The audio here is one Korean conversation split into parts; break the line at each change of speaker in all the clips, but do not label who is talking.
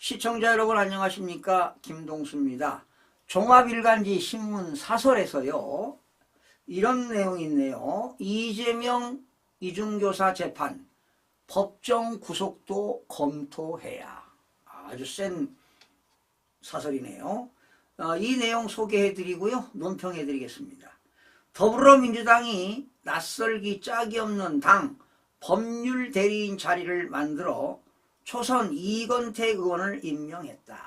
시청자 여러분 안녕하십니까? 김동수입니다. 종합일간지 신문 사설에서요 이런 내용이 있네요. 이재명 이중교사 재판 법정 구속도 검토해야. 아주 센 사설이네요. 이 내용 소개해드리고요 논평해드리겠습니다. 더불어민주당이 낯설기 짝이 없는 당 법률 대리인 자리를 만들어 초선 이건태 의원을 임명했다.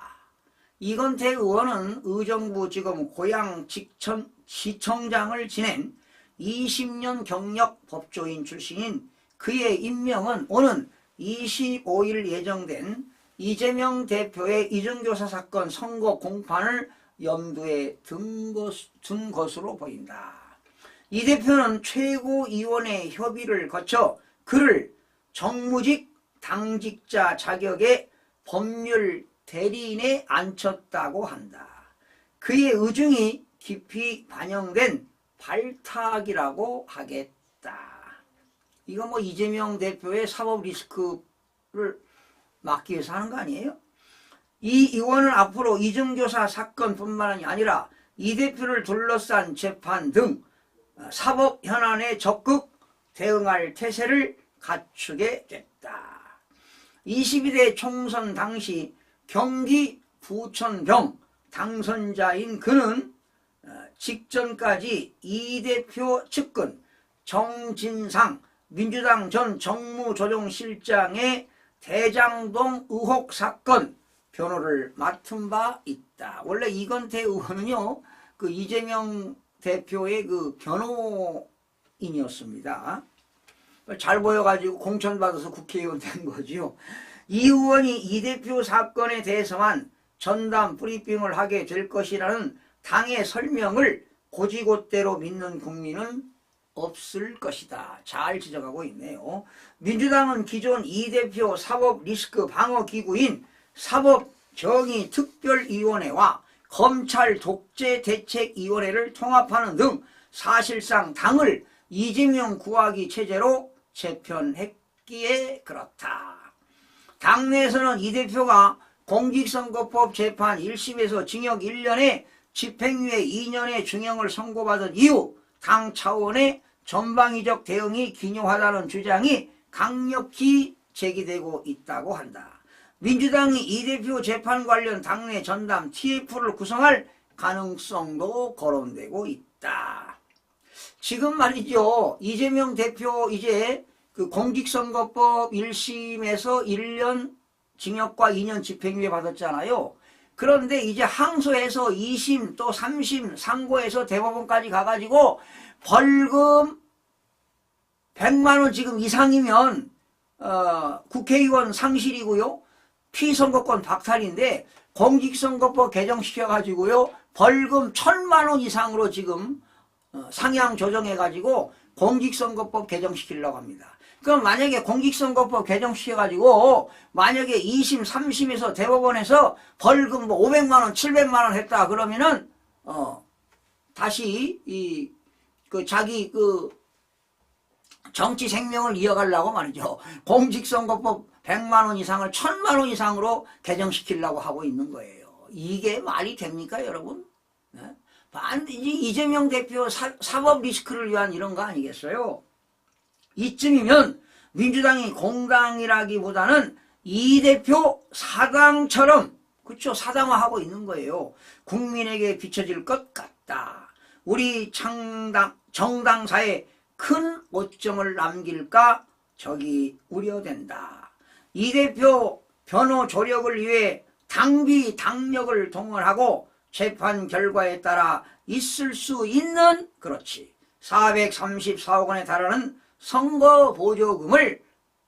이건태 의원은 의정부지검 고양시청장을 지낸 20년 경력 법조인 출신인 그의 임명은 오는 25일 예정된 이재명 대표의 이중교사 사건 선고 공판을 염두에 둔 것으로 보인다. 이 대표는 최고위원회 협의를 거쳐 그를 정무직 당직자 자격의 법률 대리인에 앉혔다고 한다. 그의 의중이 깊이 반영된 발탁이라고 하겠다. 이거 뭐 이재명 대표의 사법 리스크를 막기 위해서 하는 거 아니에요? 이 의원은 앞으로 이중교사 사건뿐만 아니라 이 대표를 둘러싼 재판 등 사법 현안에 적극 대응할 태세를 갖추게 됐다. 22대 총선 당시 경기 부천병 당선자인 그는 직전까지 이 대표 측근 정진상 민주당 전 정무조정실장의 대장동 의혹 사건 변호를 맡은 바 있다. 원래 이건태 의원은요, 그 이재명 대표의 그 변호인이었습니다. 잘 보여가지고 공천받아서 국회의원 된 거지요. 이 의원이 이 대표 사건에 대해서만 전담 브리핑을 하게 될 것이라는 당의 설명을 고지곳대로 믿는 국민은 없을 것이다. 잘 지적하고 있네요. 민주당은 기존 이 대표 사법 리스크 방어 기구인 사법정의특별위원회와 검찰 독재대책위원회를 통합하는 등 사실상 당을 이재명 구하기 체제로 재편했기에 그렇다. 당내에서는 이 대표가 공직선거법 재판 1심에서 징역 1년에 집행유예 2년의 중형을 선고받은 이후 당 차원의 전방위적 대응이 기묘하다는 주장이 강력히 제기되고 있다고 한다. 민주당이 이 대표 재판 관련 당내 전담 TF를 구성할 가능성도 거론되고 있다. 지금 말이죠. 이재명 대표 이제 그 공직선거법 1심에서 1년 징역과 2년 집행유예 받았잖아요. 그런데 이제 항소해서 2심 또 3심 상고해서 대법원까지 가가지고 벌금 100만 원 지금 이상이면 국회의원 상실이고요. 피선거권 박탈인데 공직선거법 개정시켜가지고요. 벌금 1000만 원 이상으로 지금 상향 조정해가지고 공직선거법 개정시키려고 합니다. 그럼 만약에 공직선거법 개정시켜가지고 만약에 2심, 3심에서 대법원에서 벌금 뭐 500만 원, 700만 원 했다 그러면은 다시 자기 정치 생명을 이어가려고 말이죠. 공직선거법 100만 원 이상을 1000만 원 이상으로 개정시키려고 하고 있는 거예요. 이게 말이 됩니까, 여러분? 네? 반드시 이재명 대표 사법 리스크를 위한 이런 거 아니겠어요? 이쯤이면 민주당이 공당이라기보다는 이 대표 사당처럼, 그렇죠? 사당화하고 있는 거예요. 국민에게 비춰질 것 같다. 우리 정당사에 큰 오점을 남길까 저기 우려된다. 이 대표 변호 조력을 위해 당비 당력을 동원하고 재판 결과에 따라 있을 수 있는, 그렇지, 434억 원에 달하는 선거보조금을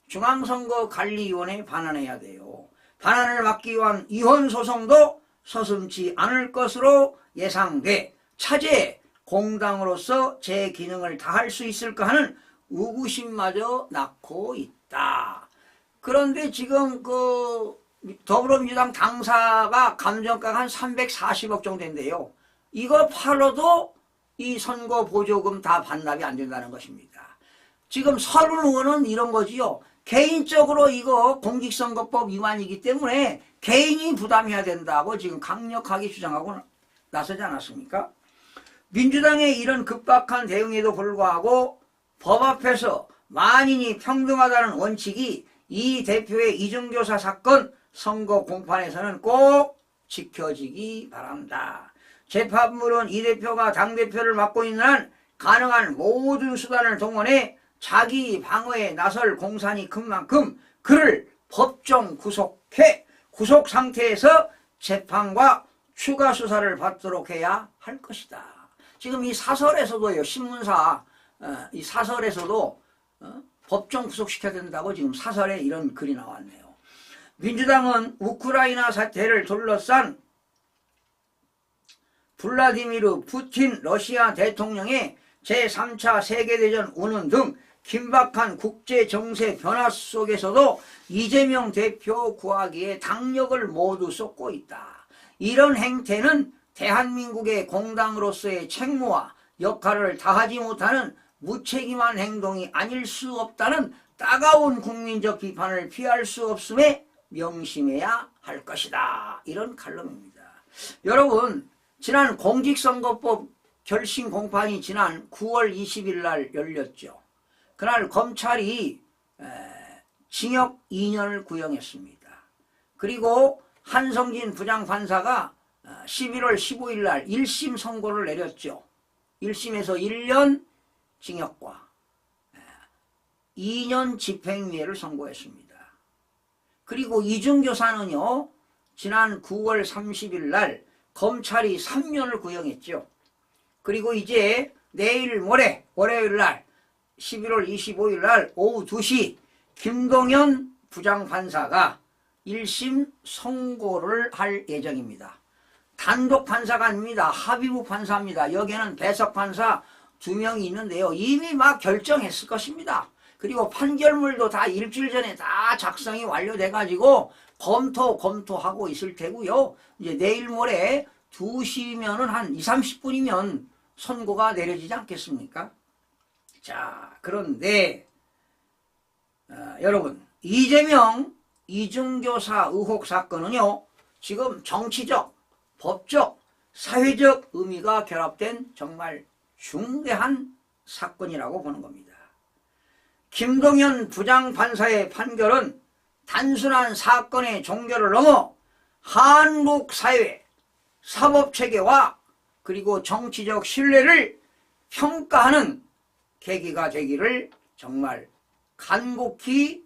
중앙선거관리위원회에 반환해야 돼요. 반환을 막기 위한 이혼소송도 서슴지 않을 것으로 예상돼 차제에 공당으로서 제 기능을 다할 수 있을까 하는 의구심마저 낳고 있다. 그런데 지금 더불어민주당 당사가 감정가가 한 340억 정도 된대요. 이거 팔아도 이 선거 보조금 다 반납이 안 된다는 것입니다. 지금 서른 의원은 이런 거지요. 개인적으로 이거 공직선거법 위반이기 때문에 개인이 부담해야 된다고 지금 강력하게 주장하고 나서지 않았습니까? 민주당의 이런 급박한 대응에도 불구하고 법 앞에서 만인이 평등하다는 원칙이 이 대표의 이중교사 사건 선거 공판에서는 꼭 지켜지기 바랍니다. 재판부는 이 대표가 당대표를 맡고 있는 한 가능한 모든 수단을 동원해 자기 방어에 나설 공산이 큰 만큼 그를 법정 구속해 구속 상태에서 재판과 추가 수사를 받도록 해야 할 것이다. 지금 이 사설에서도요, 신문사 이 사설에서도 법정 구속시켜야 된다고 지금 사설에 이런 글이 나왔네요. 민주당은 우크라이나 사태를 둘러싼 블라디미르 푸틴 러시아 대통령의 제3차 세계대전 운운 등 긴박한 국제정세 변화 속에서도 이재명 대표 구하기에 당력을 모두 쏟고 있다. 이런 행태는 대한민국의 공당으로서의 책무와 역할을 다하지 못하는 무책임한 행동이 아닐 수 없다는 따가운 국민적 비판을 피할 수 없음에 명심해야 할 것이다. 이런 칼럼입니다. 여러분, 지난 공직선거법 결심 공판이 지난 9월 20일 날 열렸죠. 그날 검찰이 징역 2년을 구형했습니다. 그리고 한성진 부장판사가 11월 15일 날 1심 선고를 내렸죠. 1심에서 1년 징역과 2년 집행유예를 선고했습니다. 그리고 이중교사는요, 지난 9월 30일 날 검찰이 3년을 구형했죠. 그리고 이제 내일 모레 월요일 날 11월 25일 날 오후 2시 김동연 부장판사가 1심 선고를 할 예정입니다. 단독 판사가 아닙니다. 합의부 판사입니다. 여기에는 배석 판사 2명이 있는데요. 이미 막 결정했을 것입니다. 그리고 판결문도 다 일주일 전에 다 작성이 완료돼 가지고 검토하고 있을 테고요. 이제 내일 모레 2시면은 한 20-30분이면 선고가 내려지지 않겠습니까? 자, 그런데 여러분, 이재명 이중교사 의혹 사건은요, 지금 정치적, 법적, 사회적 의미가 결합된 정말 중대한 사건이라고 보는 겁니다. 김동연 부장판사의 판결은 단순한 사건의 종결을 넘어 한국 사회, 사법체계와 그리고 정치적 신뢰를 평가하는 계기가 되기를 정말 간곡히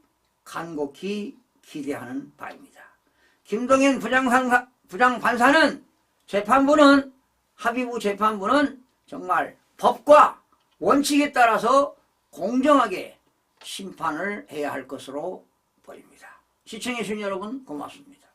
기대하는 바입니다. 김동연 부장판사는 재판부는 합의부 재판부는 정말 법과 원칙에 따라서 공정하게 심판을 해야 할 것으로 보입니다. 시청해 주신 여러분 고맙습니다.